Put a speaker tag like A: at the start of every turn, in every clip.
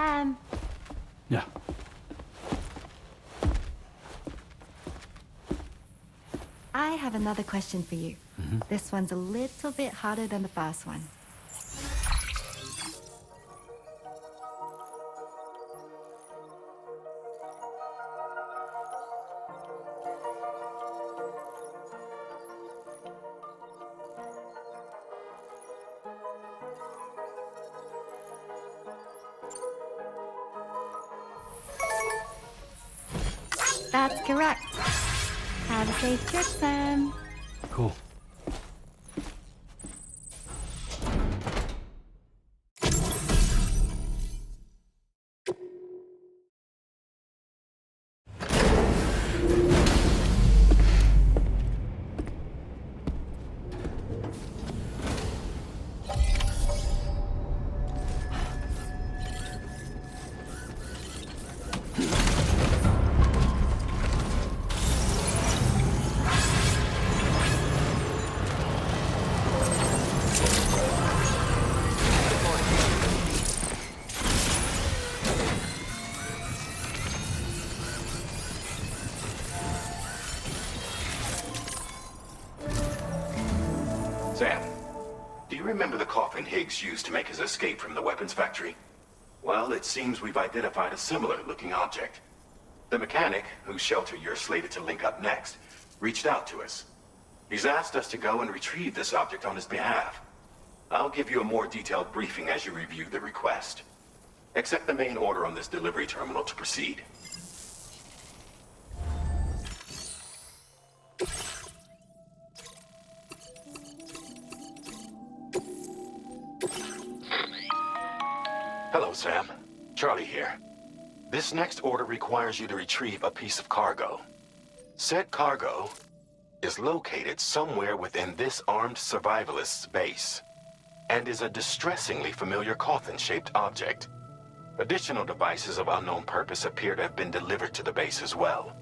A: Sam.
B: Yeah.
A: I have another question for you. This one's a little bit harder than the first one. That's correct. Have a safe trip, Sam.
B: Cool.
C: Sam, do you remember the coffin Higgs used to make his escape from the weapons factory? Well, it seems we've identified a similar-looking object. The mechanic, whose shelter you're slated to link up next, reached out to us. He's asked us to go and retrieve this object on his behalf. I'll give you a more detailed briefing as you review the request. Accept the main order on this delivery terminal to proceed. Hello, Sam. Charlie here. This next order requires you to retrieve a piece of cargo. Said cargo is located somewhere within this armed survivalist's base, and is a distressingly familiar coffin-shaped object. Additional devices of unknown purpose appear to have been delivered to the base as well.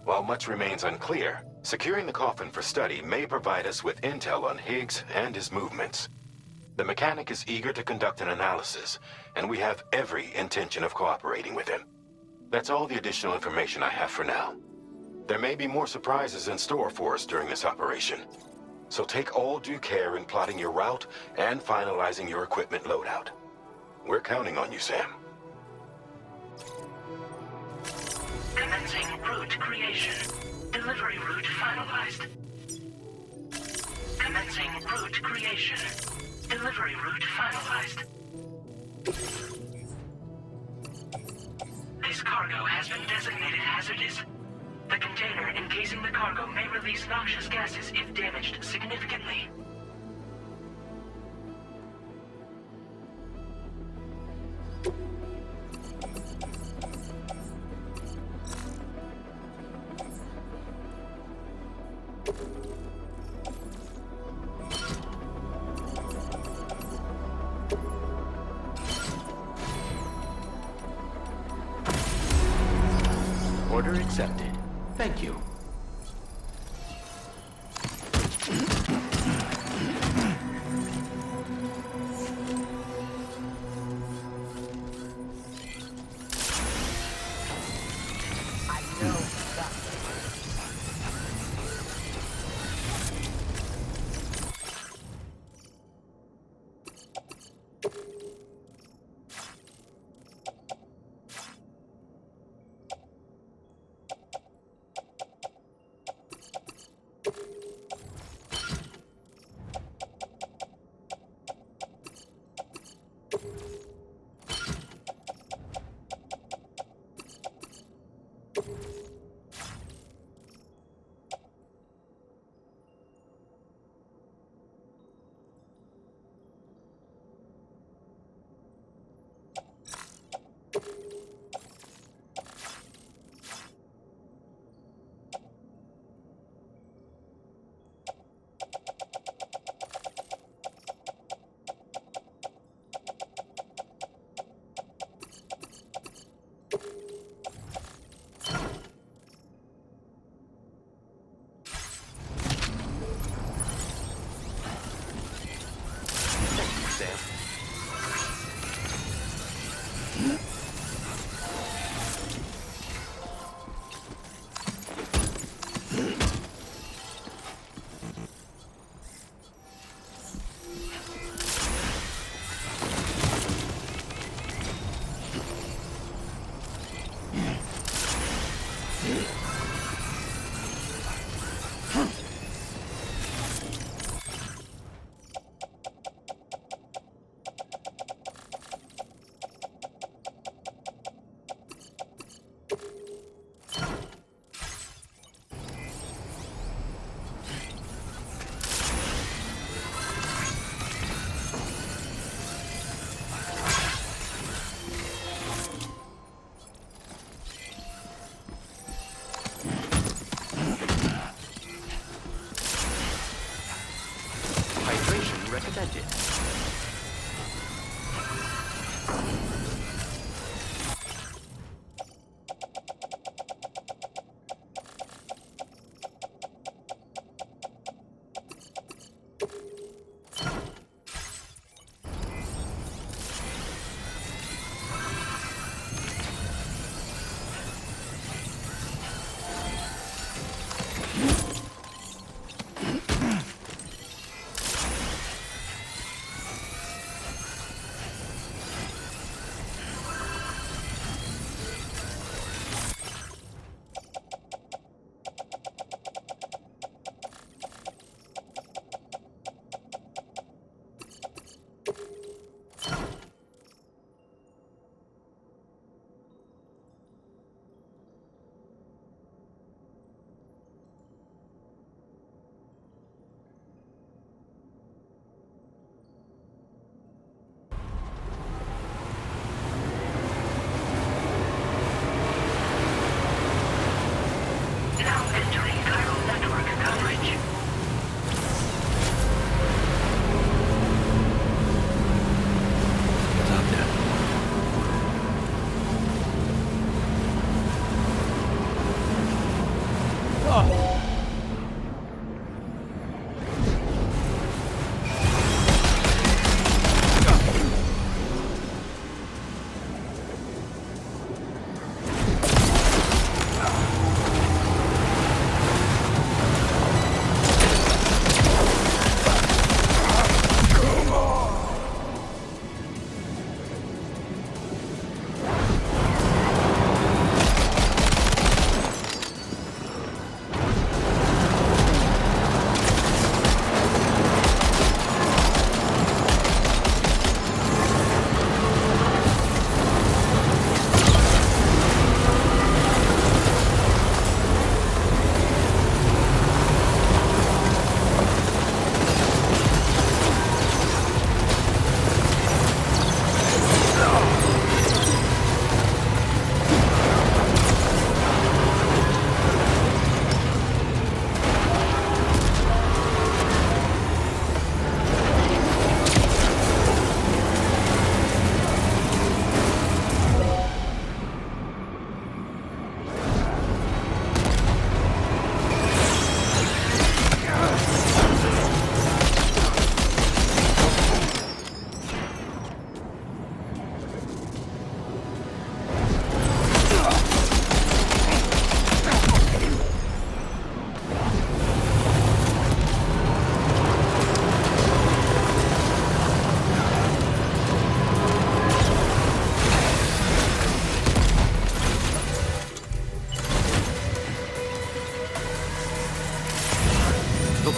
C: While much remains unclear, securing the coffin for study may provide us with intel on Higgs and his movements. The mechanic is eager to conduct an analysis, and we have every intention of cooperating with him. That's all the additional information I have for now. There may be more surprises in store for us during this operation, so take all due care in plotting your route and finalizing your equipment loadout. We're counting on you, Sam.
D: Commencing route creation. Delivery route finalized. Commencing route creation. Delivery route finalized. This cargo has been designated hazardous. The container encasing the cargo may release noxious gases if damaged significantly.
E: Order accepted. Thank you.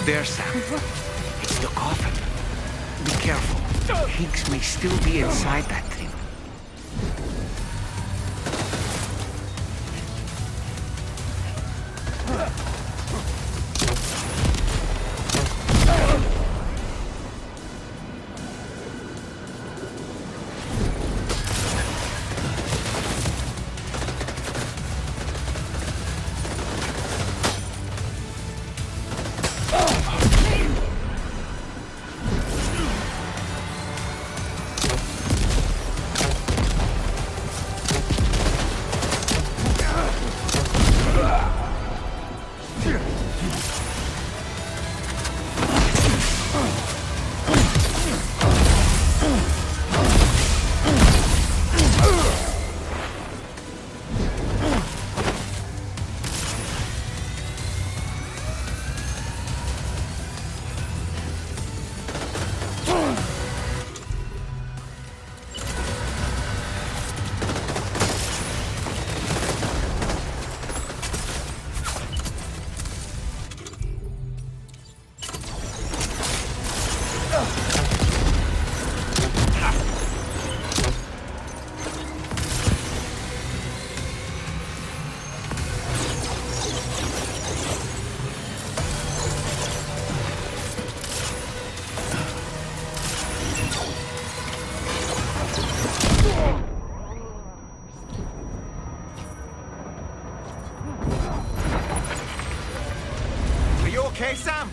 B: there, Sam. It's the coffin. Be careful. Hinks may still be inside that thing.
F: Okay, Sam?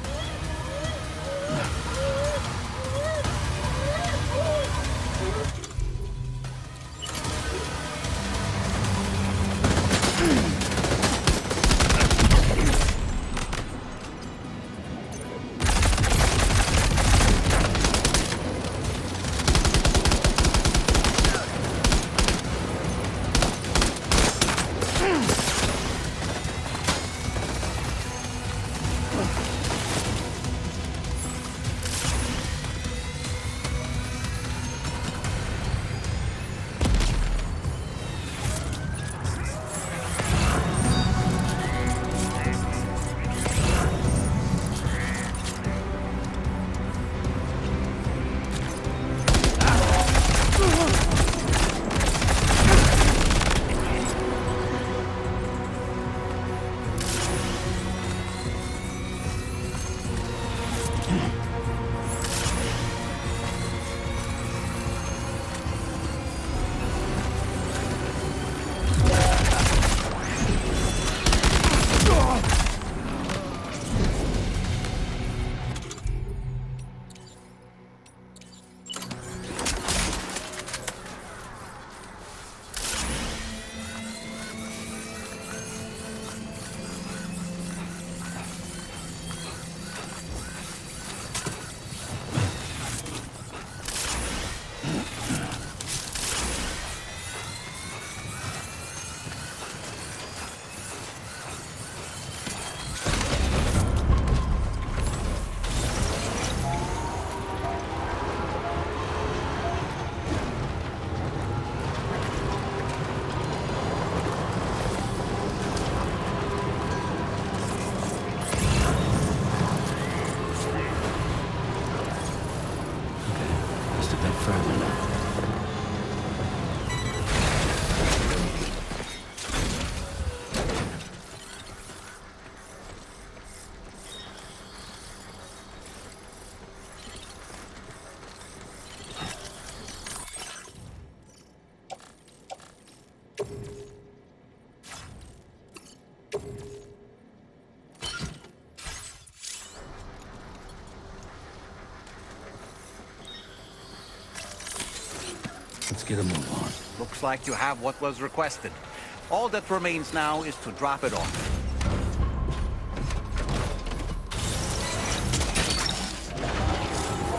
E: Let's get a move on.
F: Looks like you have what was requested. All that remains now is to drop it off.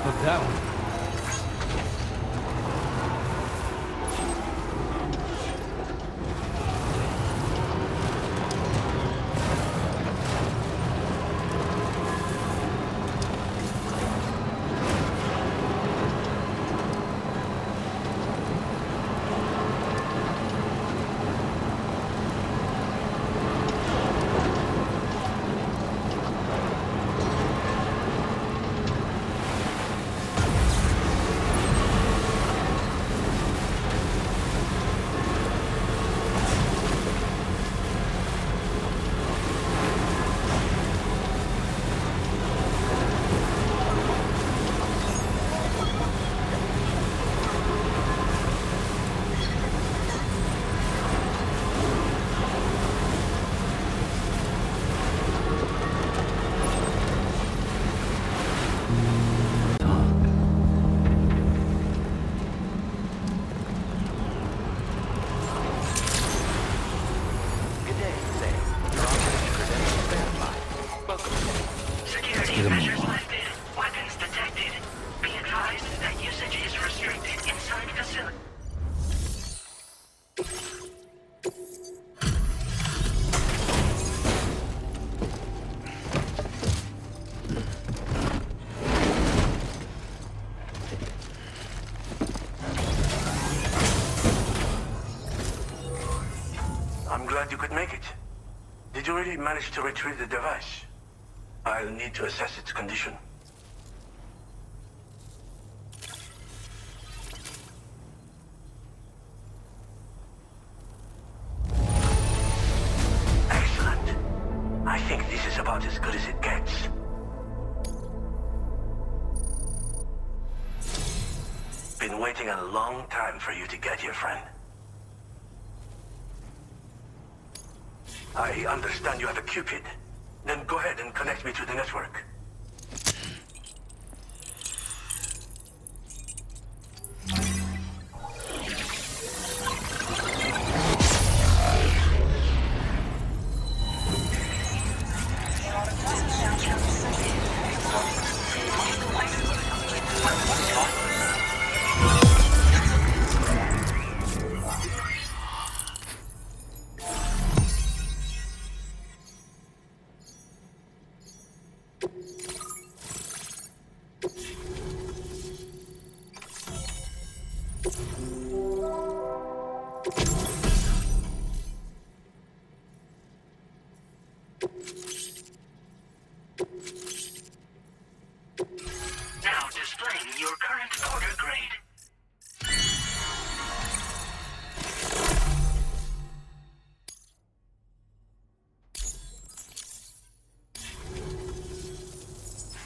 E: Look that one.
G: I'm glad you could make it. Did you really manage to retrieve the device? I'll need to assess its condition. Excellent. I think this is about as good as it gets. Been waiting a long time for you to get here, friend. I understand you have a Cupid. Then go ahead and connect me to the network.
D: Now displaying your current order grade.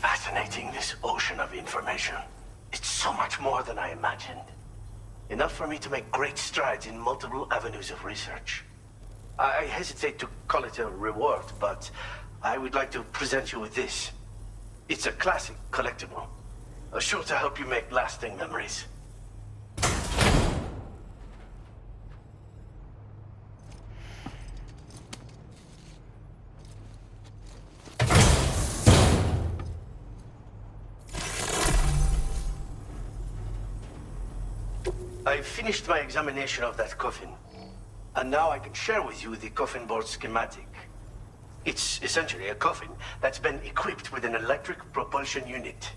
G: Fascinating, this ocean of information. It's so much more than I imagined. Enough for me to make great strides in multiple avenues of research. I hesitate to call it a reward, but I would like to present you with this. It's a classic collectible, sure to help you make lasting memories. I finished my examination of that coffin, and now I can share with you the coffin board schematic. It's essentially a coffin that's been equipped with an electric propulsion unit.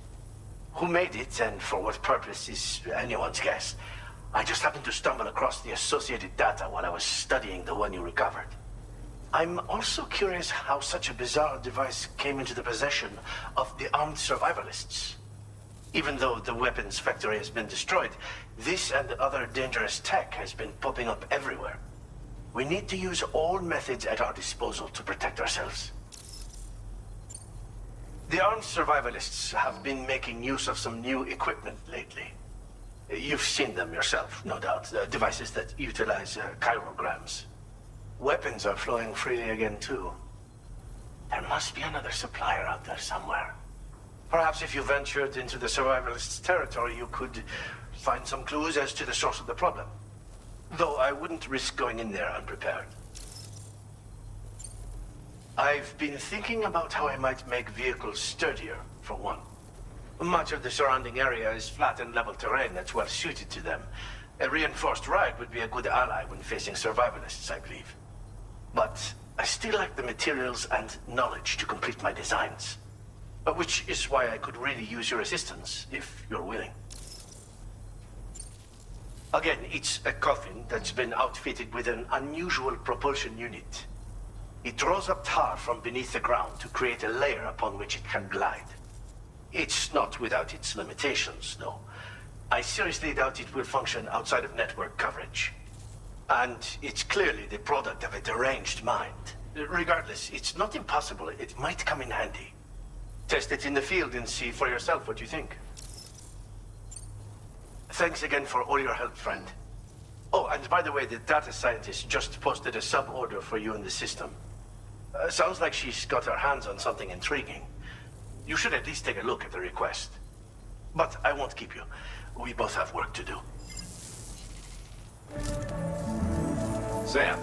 G: Who made it and for what purpose is anyone's guess. I just happened to stumble across the associated data while I was studying the one you recovered. I'm also curious how such a bizarre device came into the possession of the armed survivalists. Even though the weapons factory has been destroyed, this and other dangerous tech has been popping up everywhere. We need to use all methods at our disposal to protect ourselves. The armed survivalists have been making use of some new equipment lately. You've seen them yourself, no doubt. Devices that utilize chirograms. Weapons are flowing freely again, too. There must be another supplier out there somewhere. Perhaps if you ventured into the survivalists' territory, you could find some clues as to the source of the problem. Though I wouldn't risk going in there unprepared. I've been thinking about how I might make vehicles sturdier, for one. Much of the surrounding area is flat and level terrain that's well suited to them. A reinforced ride would be a good ally when facing survivalists, I believe. But I still lack the materials and knowledge to complete my designs. Which is why I could really use your assistance, if you're willing. Again, it's a coffin that's been outfitted with an unusual propulsion unit. It draws up tar from beneath the ground to create a layer upon which it can glide. It's not without its limitations, though. I seriously doubt it will function outside of network coverage. And it's clearly the product of a deranged mind. Regardless, it's not impossible. It might come in handy. Test it in the field and see for yourself what you think. Thanks again for all your help, friend. Oh, and by the way, the data scientist just posted a sub-order for you in the system. Sounds like she's got her hands on something intriguing. You should at least take a look at the request. But I won't keep you. We both have work to do.
C: Sam,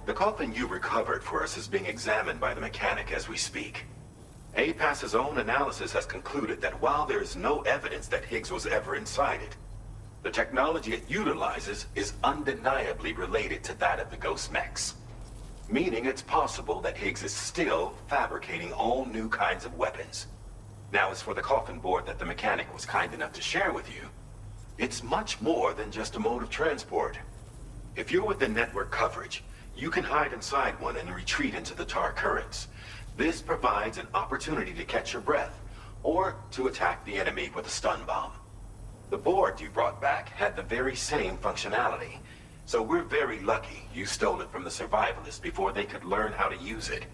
C: the coffin you recovered for us is being examined by the mechanic as we speak. APAS's own analysis has concluded that while there is no evidence that Higgs was ever inside it, the technology it utilizes is undeniably related to that of the Ghost Mechs. Meaning it's possible that Higgs is still fabricating all new kinds of weapons. Now, as for the coffin board that the mechanic was kind enough to share with you, it's much more than just a mode of transport. If you're within network coverage, You can hide inside one and retreat into the tar currents. This provides an opportunity to catch your breath, or to attack the enemy with a stun bomb. The board you brought back had the very same functionality, so we're very lucky you stole it from the survivalists before they could learn how to use it.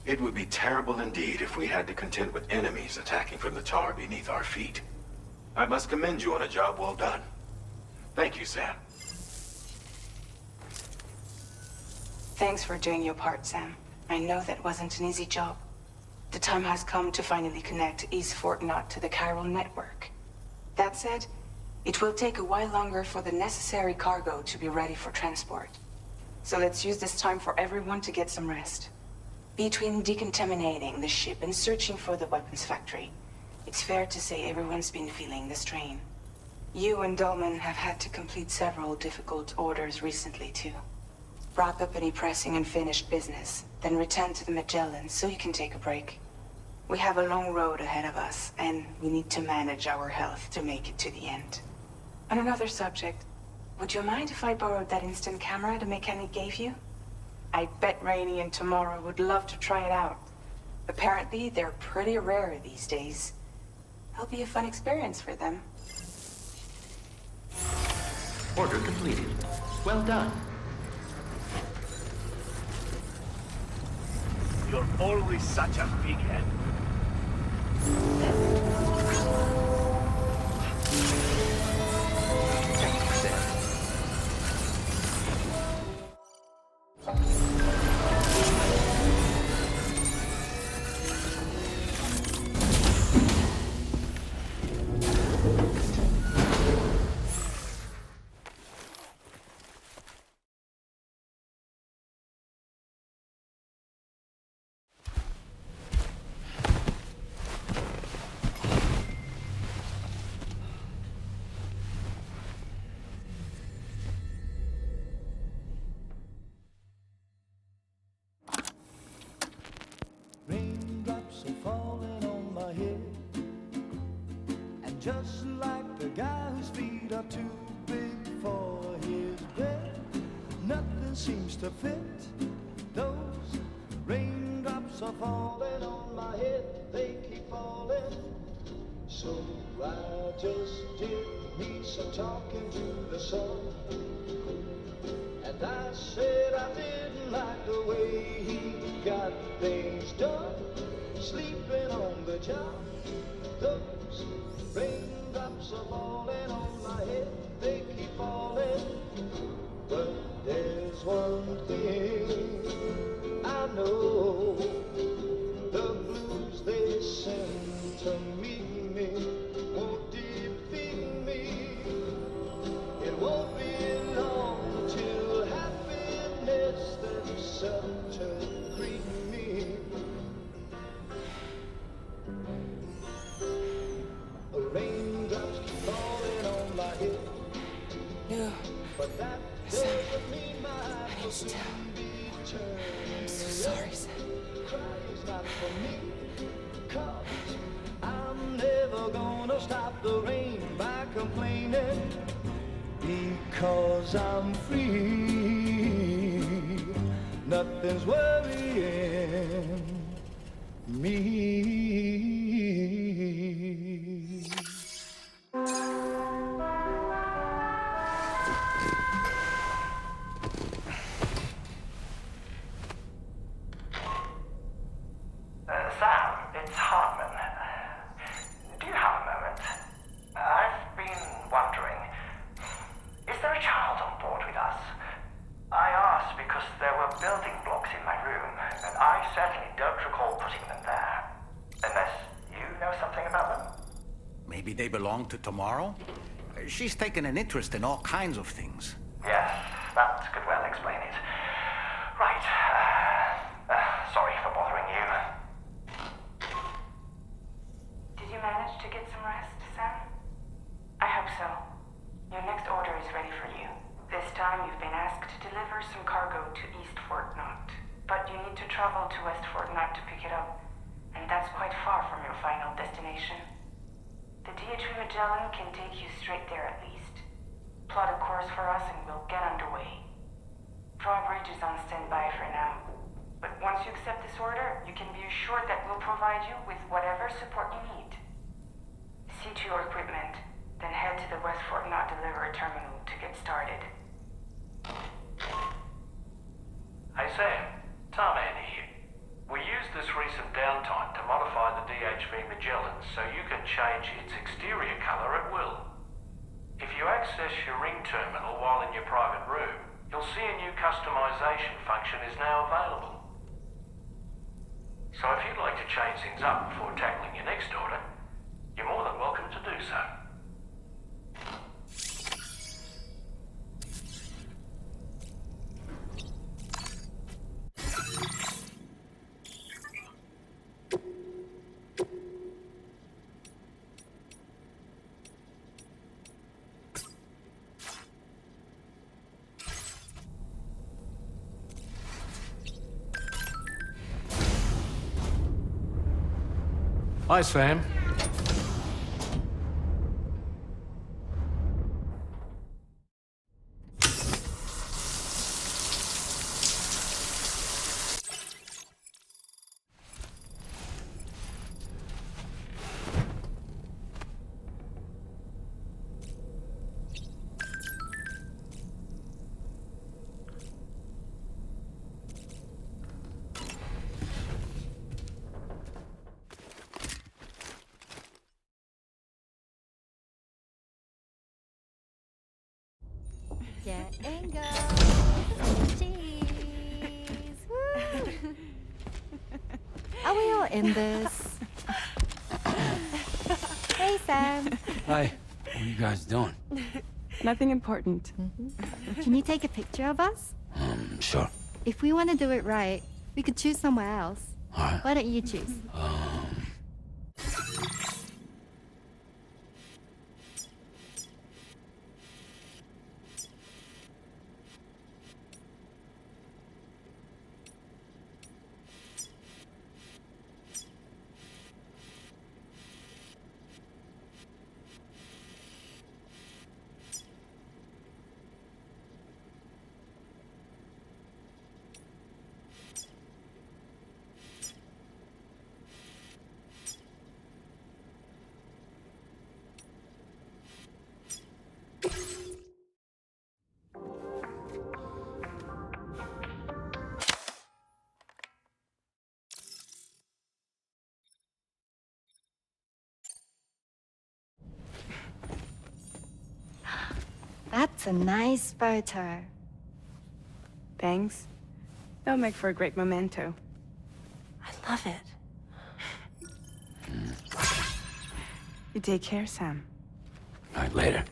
C: It would be terrible indeed if we had to contend with enemies attacking from the tar beneath our feet. I must commend you on a job well done. Thank you, Sam.
H: Thanks for doing your part, Sam. I know that wasn't an easy job. The time has come to finally connect East Fort Knot to the chiral network. That said, it will take a while longer for the necessary cargo to be ready for transport. So let's use this time for everyone to get some rest. Between decontaminating the ship and searching for the weapons factory, it's fair to say everyone's been feeling the strain. You and Dolman have had to complete several difficult orders recently, too. Wrap up any pressing and finished business, then return to the Magellan so you can take a break. We have a long road ahead of us, and we need to manage our health to make it to the end. On another subject, would you mind if I borrowed that instant camera the mechanic gave you? I bet Rainey and Tamara would love to try it out. Apparently, they're pretty rare these days. It'll be a fun experience for them.
E: Order completed. Well done.
G: You're always such a big head.
I: Raindrops are falling on my head, and just like the guy whose feet are too big for his bed, nothing seems to fit. Those raindrops are falling on my head, they keep falling. So I just did me some talking to the sun, and I said I didn't like the way he got things done, sleeping on the job. Those raindrops are falling on my head, they keep falling. But there's one thing I know, the blues they send to meet me won't defeat me. It won't be long till happiness themselves to greet me. Raindrops keep falling on my head,
H: No,
I: but that doesn't mean my heart will soon be turned.
H: I'm so sorry, Sam.
I: Crying's not for me, 'cause I'm never gonna stop the rain by complaining, because I'm free. Nothing's worrying me.
D: Sam, it's Hartman. Do you have a moment? I've been wondering, is there a child on board with us? I asked because there were building blocks in my room, and I certainly don't recall putting them there. Unless you know something about them?
F: Maybe they belong to Tomorrow? She's taken an interest in all kinds of things.
D: Yes, that could well explain it. Right. Sorry for bothering you.
H: Did you manage to get some rest, Sam? I hope so. Your next order is ready for you. This time you've been asked to deliver some cargo to East Fort Knot. But you need to travel to West Fort Knot to pick it up. And that's quite far from your final destination. The DH Magellan can take you straight there at least. Plot a course for us and we'll get underway. Drawbridge is on standby for now. But once you accept this order, you can be assured that we'll provide you with whatever support you need. See to your equipment, then head to the West Fort Knot delivery terminal to get started.
D: Hey Sam, Tarman here. We used this recent downtime to modify the DHV Magellan so you can change its exterior color at will. If you access your ring terminal while in your private room, you'll see a new customization function is now available. So if you'd like to change things up before tackling your next order, you're more than welcome to do so.
J: Hi, Sam.
A: Getting go. Cheese. Woo. Are we all in this? Hey, Sam.
K: Hi. What are you guys doing?
H: Nothing important.
A: Can you take a picture of us?
K: Sure.
A: If we want to do it right, we could choose somewhere else.
K: All right.
A: Why don't you choose? That's a nice photo.
H: Thanks. That'll make for a great memento.
A: I love it.
H: You take care, Sam.
K: All right, later.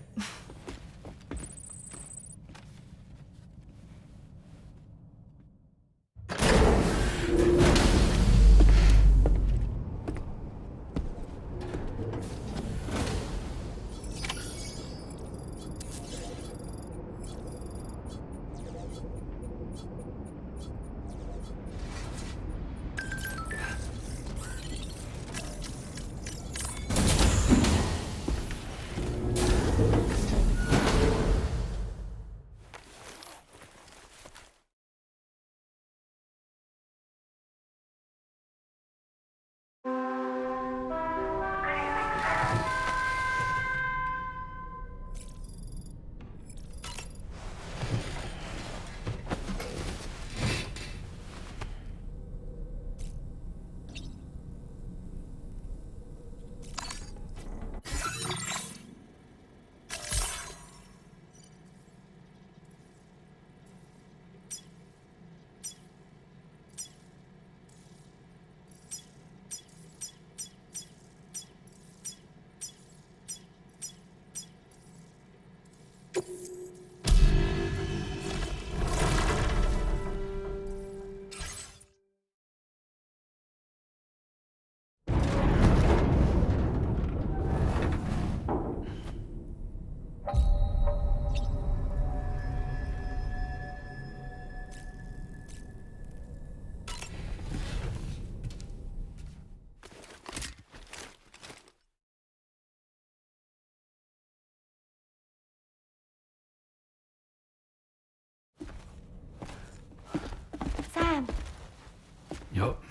K: Yup.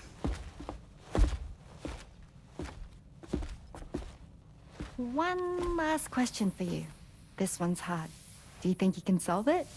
A: One last question for you. This one's hard. Do you think you can solve it?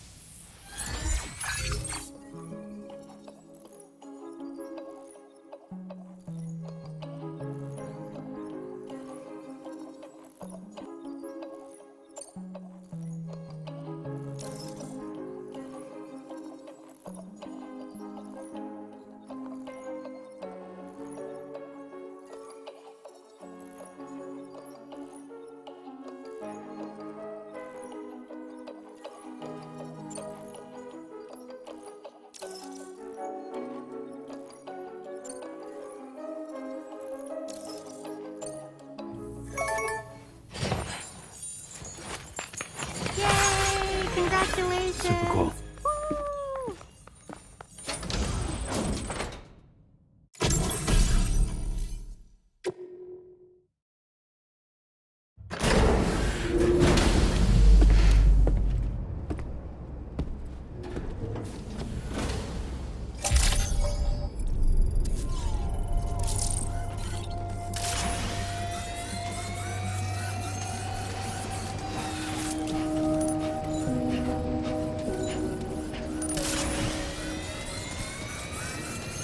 A: Yay! Congratulations!
K: Super cool.
A: Woo!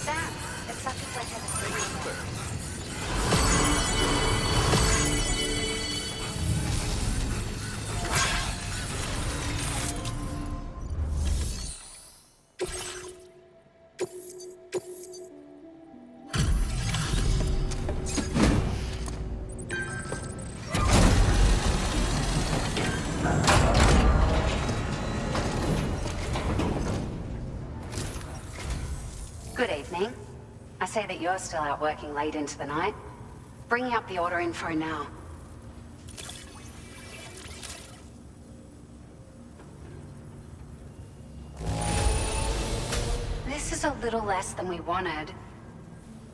H: Sam, it's such a pleasure to see you.
L: Good evening. I say that you're still out working late into the night. Bringing up the order info now. This is a little less than we wanted,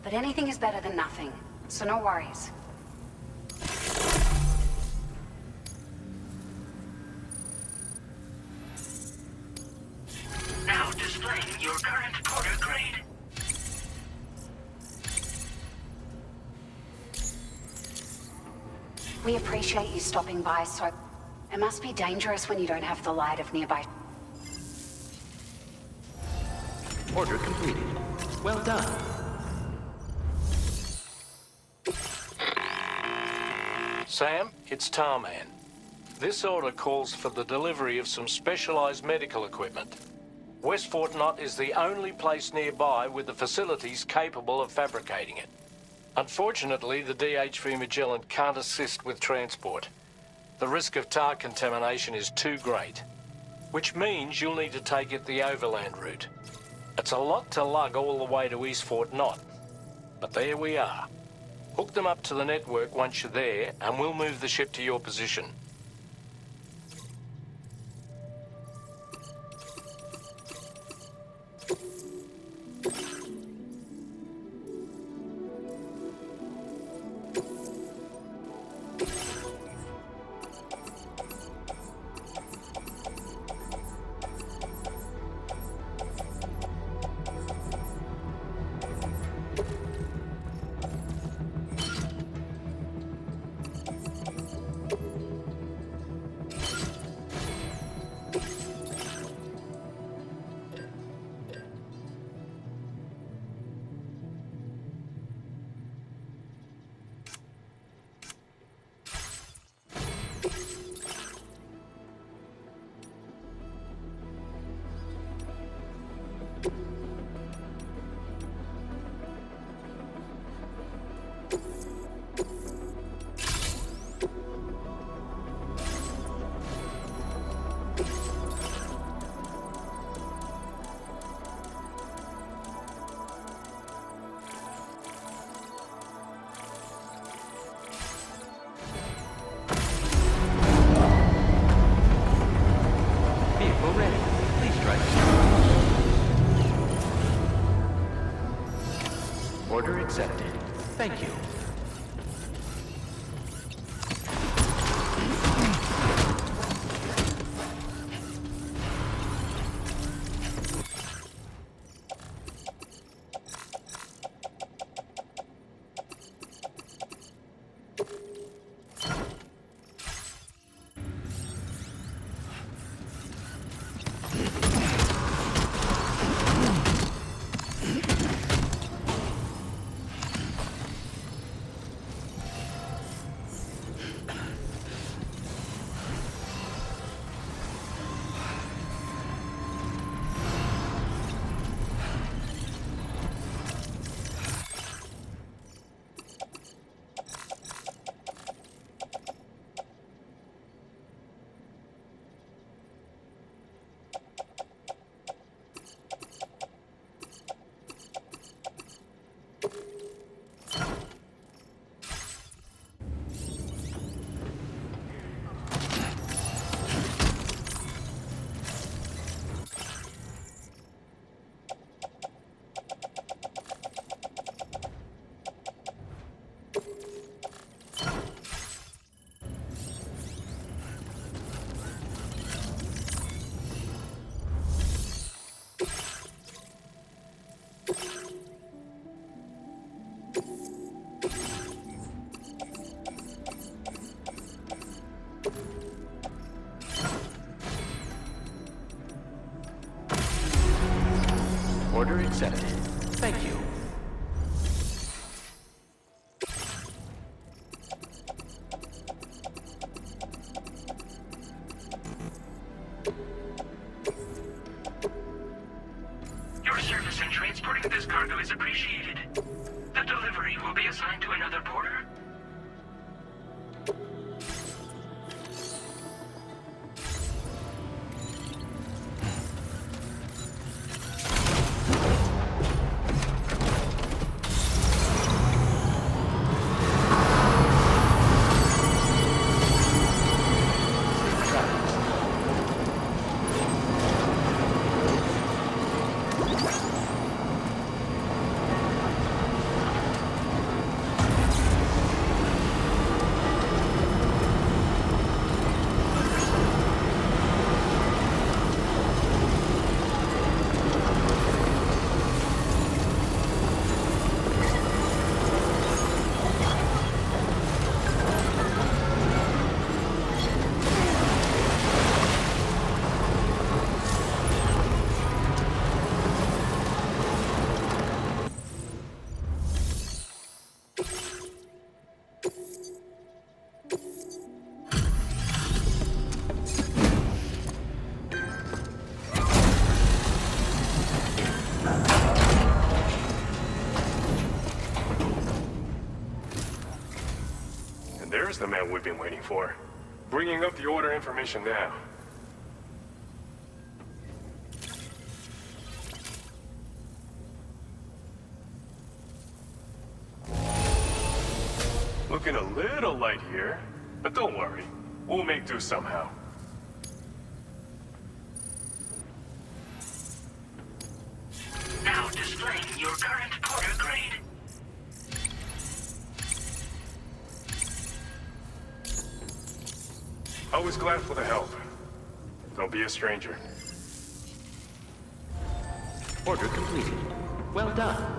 L: but anything is better than nothing, so no worries.
D: Now displaying your current order grade.
L: We appreciate you stopping by, so it must be dangerous when you don't have the light of nearby.
E: Order completed. Well done.
J: Sam, it's Tarman. This order calls for the delivery of some specialized medical equipment. West Fort Knott is the only place nearby with the facilities capable of fabricating it. Unfortunately, the DHV Magellan can't assist with transport. The risk of tar contamination is too great, which means you'll need to take it the overland route. It's a lot to lug all the way to East Fort Knott, but there we are. Hook them up to the network once you're there, and we'll move the ship to your position.
E: Vehicle ready. Please try to. Order accepted. Thank you. Order accepted. Thank you.
M: Your service in transporting this cargo is appreciated. The delivery will be assigned to another porter.
N: There's the man we've been waiting for. Bringing up the order information now. Looking a little light here, but don't worry. We'll make do somehow.
M: Now displaying your current porter grade.
N: Always glad for the help. Don't be a stranger.
E: Order completed. Well done.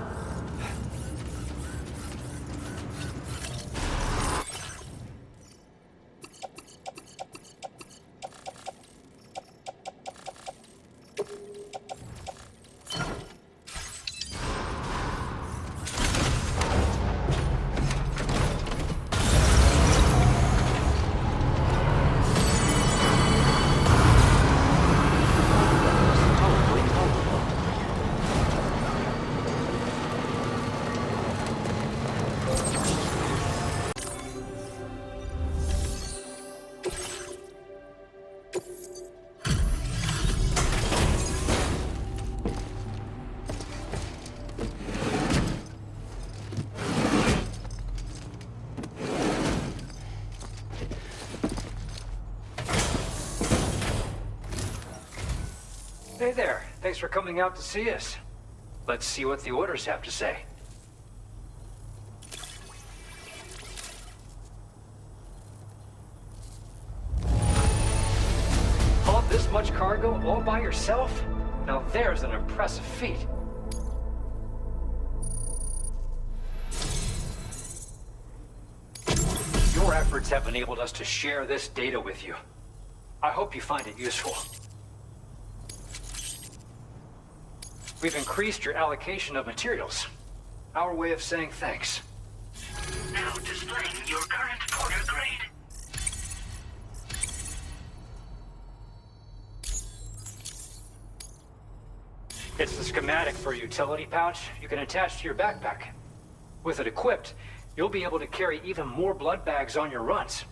O: Hey there. Thanks for coming out to see us. Let's see what the orders have to say. Haul this much cargo all by yourself? Now there's an impressive feat. Your efforts have enabled us to share this data with you. I hope you find it useful. We've increased your allocation of materials. Our way of saying thanks.
M: Now displaying your current porter grade.
O: It's the schematic for a utility pouch you can attach to your backpack. With it equipped, you'll be able to carry even more blood bags on your runs.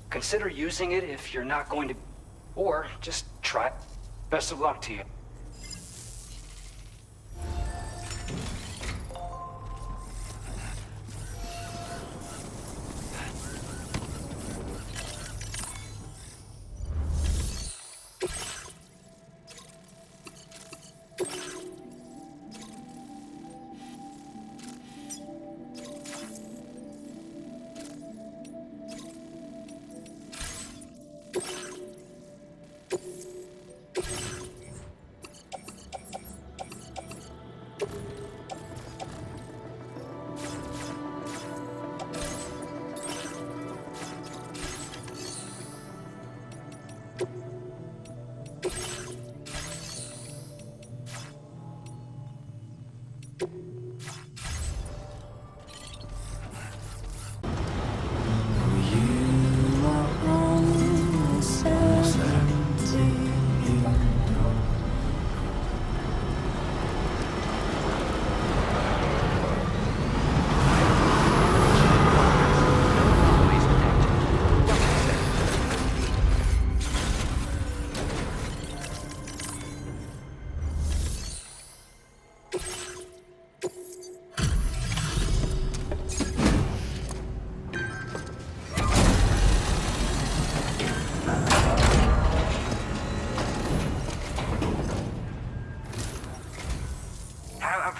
O: Consider using it if you're not going to... Or just try it. Best of luck to you.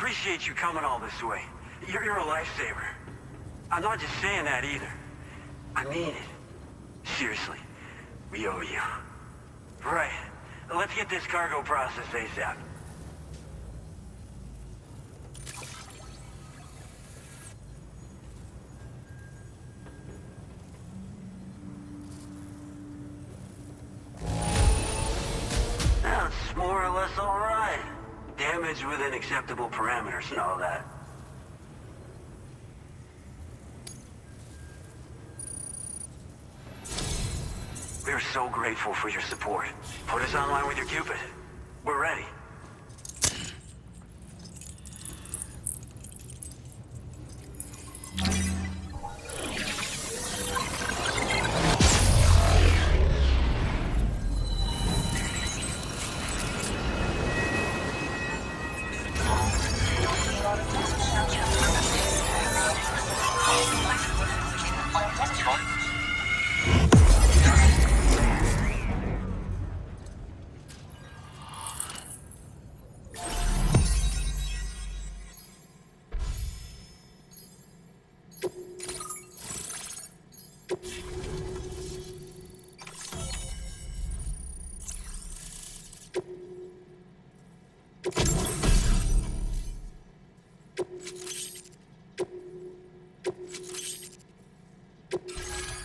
P: appreciate you coming all this way. You're a lifesaver. I'm not just saying that either. I mean it. Seriously. We owe you. Right. Let's get this cargo processed ASAP. That's more or less all right. Damage within acceptable parameters and all that. We're so grateful for your support. Put us online with your Cupid. We're ready.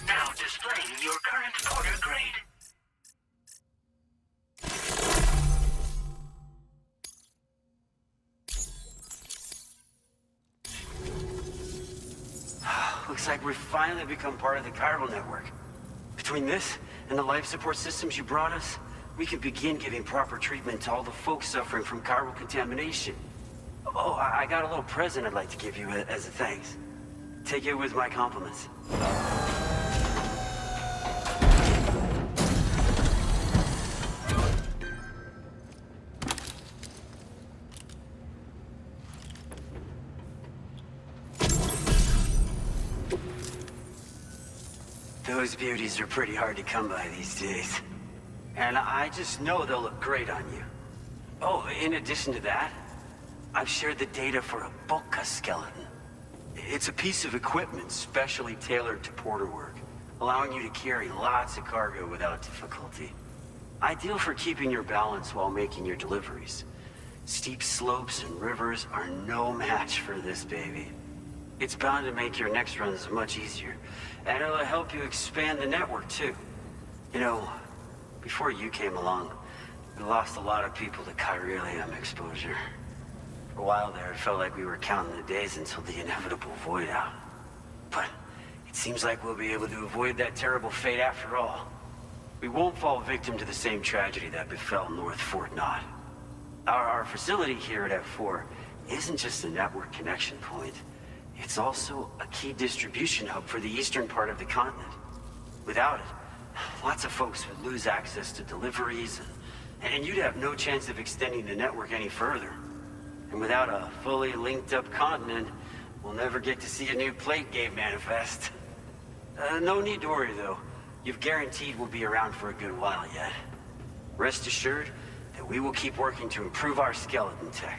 M: Now displaying your current order grade.
P: Looks like we've finally become part of the chiral network. Between this and the life support systems you brought us, we can begin giving proper treatment to all the folks suffering from chiral contamination. Oh, I got a little present I'd like to give you as a thanks. Take it with my compliments. Those beauties are pretty hard to come by these days. And I just know they'll look great on you. Oh, in addition to that, I've shared the data for a Boca skeleton. It's a piece of equipment specially tailored to porter work, allowing you to carry lots of cargo without difficulty. Ideal for keeping your balance while making your deliveries. Steep slopes and rivers are no match for this baby. It's bound to make your next runs much easier, and it'll help you expand the network too. You know, before you came along, we lost a lot of people to chiralium exposure. For a while there, it felt like we were counting the days until the inevitable void out. But it seems like we'll be able to avoid that terrible fate after all. We won't fall victim to the same tragedy that befell North Fort Knott. Our facility here at F4 isn't just a network connection point. It's also a key distribution hub for the eastern part of the continent. Without it, lots of folks would lose access to deliveries, and you'd have no chance of extending the network any further. And without a fully linked up continent, we'll never get to see a new plate game manifest. No need to worry though. You've guaranteed we'll be around for a good while yet. Rest assured that we will keep working to improve our skeleton tech.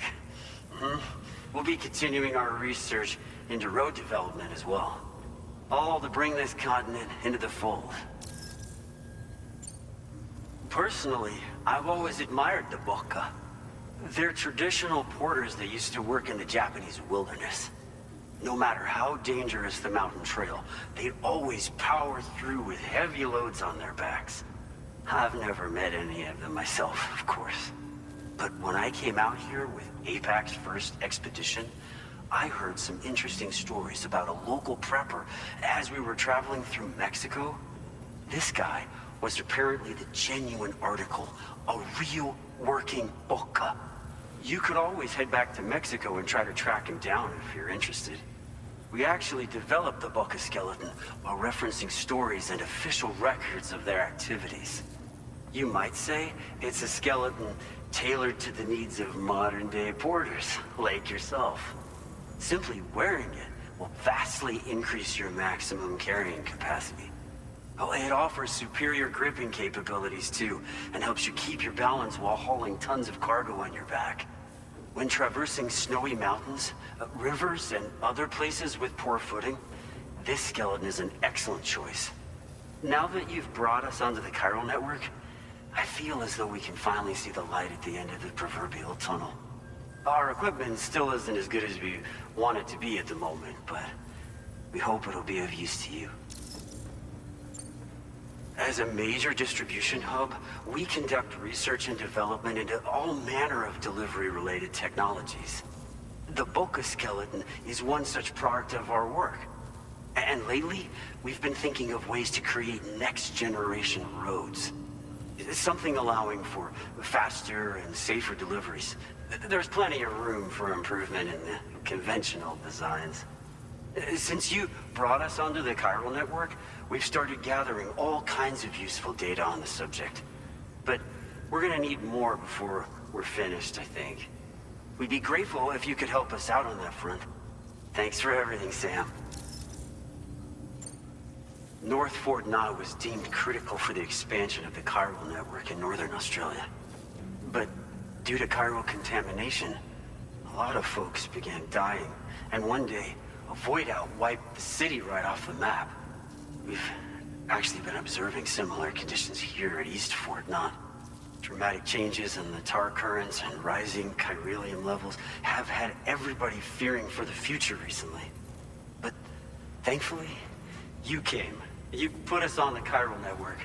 P: We'll be continuing our research into road development as well. All to bring this continent into the fold. Personally, I've always admired the Boca. They're traditional porters that used to work in the Japanese wilderness. No matter how dangerous the mountain trail, they'd always power through with heavy loads on their backs. I've never met any of them myself, of course. But when I came out here with APAC's first expedition, I heard some interesting stories about a local prepper as we were traveling through Mexico. This guy was apparently the genuine article, a real working Boca. You could always head back to Mexico and try to track him down if you're interested. We actually developed the Boca skeleton while referencing stories and official records of their activities. You might say it's a skeleton tailored to the needs of modern-day porters, like yourself. Simply wearing it will vastly increase your maximum carrying capacity. Oh, it offers superior gripping capabilities too, and helps you keep your balance while hauling tons of cargo on your back. When traversing snowy mountains, rivers, and other places with poor footing, this skeleton is an excellent choice. Now that you've brought us onto the chiral network, I feel as though we can finally see the light at the end of the proverbial tunnel. Our equipment still isn't as good as we want it to be at the moment, but we hope it'll be of use to you. As a major distribution hub, we conduct research and development into all manner of delivery-related technologies. The Boca skeleton is one such product of our work. And lately, we've been thinking of ways to create next-generation roads. Something allowing for faster and safer deliveries. There's plenty of room for improvement in the conventional designs. Since you brought us onto the chiral network, we've started gathering all kinds of useful data on the subject. But we're gonna need more before we're finished, I think. We'd be grateful if you could help us out on that front. Thanks for everything, Sam. North Fort Knott was deemed critical for the expansion of the chiral network in northern Australia. But due to chiral contamination, a lot of folks began dying, and one day, a void out wiped the city right off the map. We've actually been observing similar conditions here at East Fort Knott. Dramatic changes in the tar currents and rising chiralium levels have had everybody fearing for the future recently. But thankfully, you came. You put us on the chiral network.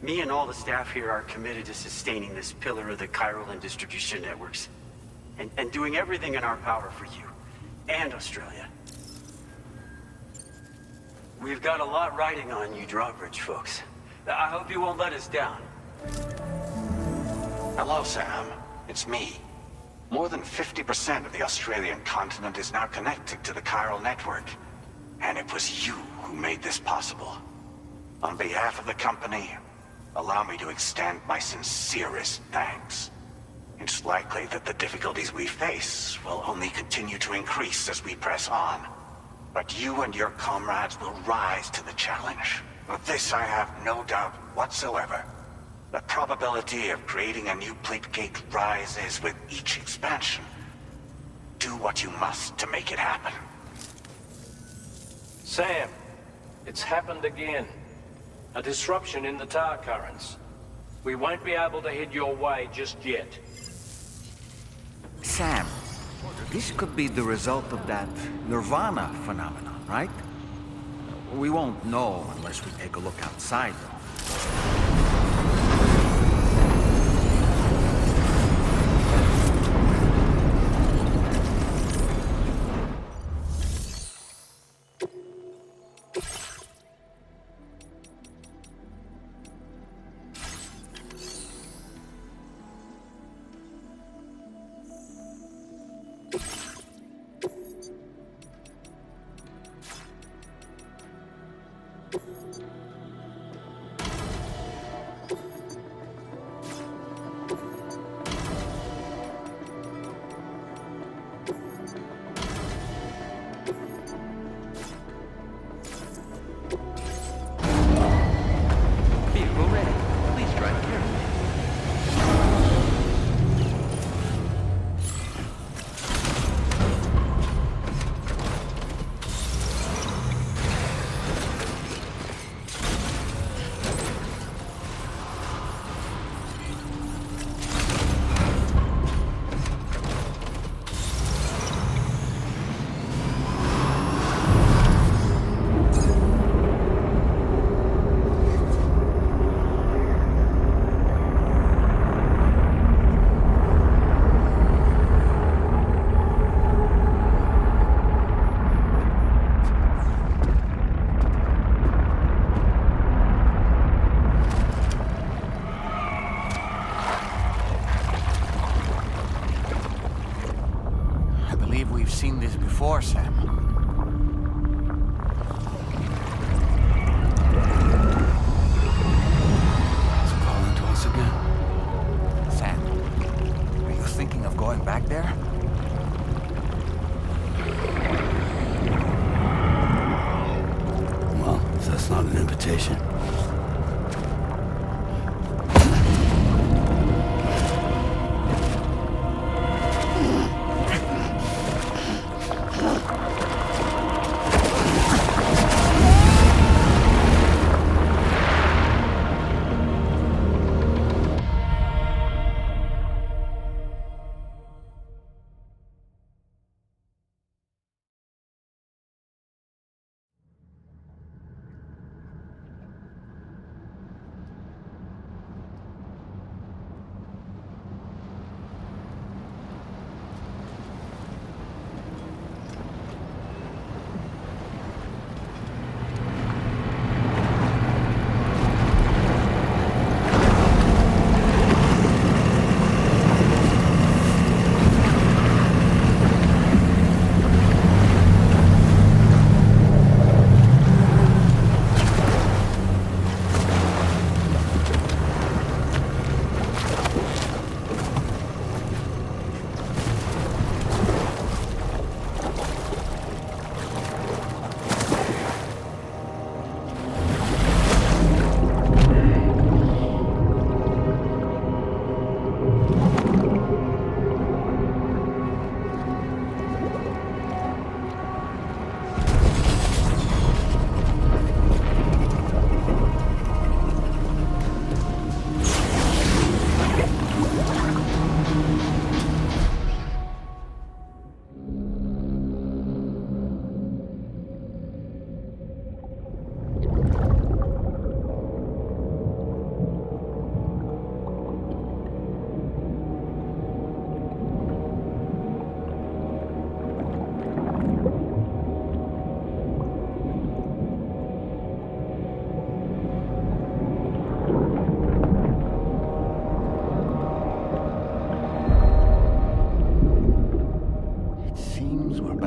P: Me and all the staff here are committed to sustaining this pillar of the chiral and distribution networks. And doing everything in our power for you and Australia. We've got a lot riding on you drawbridge folks. I hope you won't let us down.
C: Hello, Sam. It's me. More than 50% of the Australian continent is now connected to the chiral network. And it was you who made this possible. On behalf of the company, allow me to extend my sincerest thanks. It's likely that the difficulties we face will only continue to increase as we press on. But you and your comrades will rise to the challenge. Of this I have no doubt whatsoever. The probability of creating a new plate gate rises with each expansion. Do what you must to make it happen.
J: Sam, it's happened again. A disruption in the tar currents. We won't be able to head your way just yet.
F: Sam, this could be the result of that Nirvana phenomenon, right? We won't know unless we take a look outside, though. Seen this before, Sam.
K: It's calling to us again.
F: Sam, are you thinking of going back there?
K: Well, if that's not an invitation.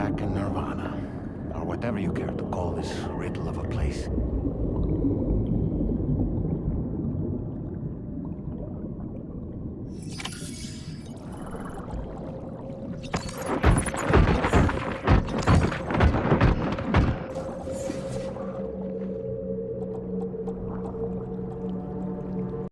F: back in Nirvana, or whatever you care to call this riddle of a place.